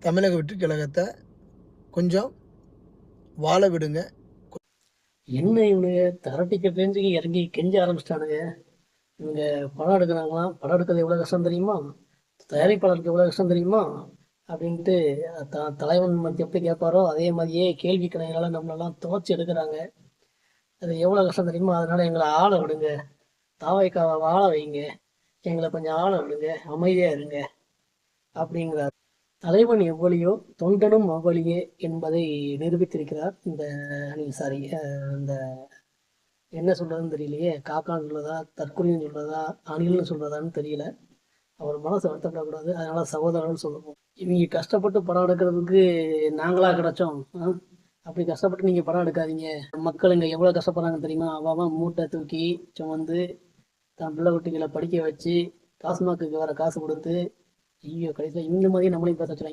தமிழக வெற்றி கழகத்தை கொஞ்சம் வாழ விடுங்க. என்ன இவனுங்க தர டிக்கெட் ரேஞ்சுக்கு இறங்கி கெஞ்ச ஆரம்பிச்சிட்டானுங்க. இவங்க படம் எடுக்கிறாங்களாம், படம் எடுக்கிறது எவ்வளோ கஷ்டம் தெரியுமா, தயாரிப்பாளருக்கு எவ்வளோ கஷ்டம் தெரியுமா அப்படின்ட்டு தலைவன் மத்திய எப்படி கேட்பாரோ அதே மாதிரியே கேள்வி கணைகளால் நம்மளெல்லாம் துவச்சி எடுக்கிறாங்க. அது எவ்வளோ கஷ்டம் தெரியுமா, அதனால எங்களை ஆள விடுங்க, தாவைக்காவை வாழ வைங்க, எங்களை கொஞ்சம் ஆள விடுங்க, அமைதியா இருங்க அப்படிங்கிறார். தலைவன் எவ்வளியோ தொண்டனும் அவ்வளியே என்பதை நிரூபித்திருக்கிறார் இந்த சாரி இந்த என்ன சொல்றதுன்னு தெரியலையே, காக்கான்னு சொல்றதா தற்கொலைன்னு சொல்றதா அணில்னு சொல்றதான்னு தெரியல. அவர் மனசு வருத்தப்படக்கூடாது, அதனால சகோதரன் சொல்லுவோம். இவங்க கஷ்டப்பட்டு படம் எடுக்கிறதுக்கு நாங்களா கிடைச்சோம் அப்படி கஷ்டப்பட்டு நீங்க படம் எடுக்காதீங்க. மக்கள் இங்க எவ்வளவு கஷ்டப்படுறாங்க தெரியுமா, அவன் மூட்டை தூக்கி சுமந்து தன் பிள்ளை குட்டிகளை படிக்க வச்சு டாஸ்மாக்கு வர காசு கொடுத்து ஐயோ கடைசியில் இந்த மாதிரி நம்மளையும் பேச வச்சுருவாங்க.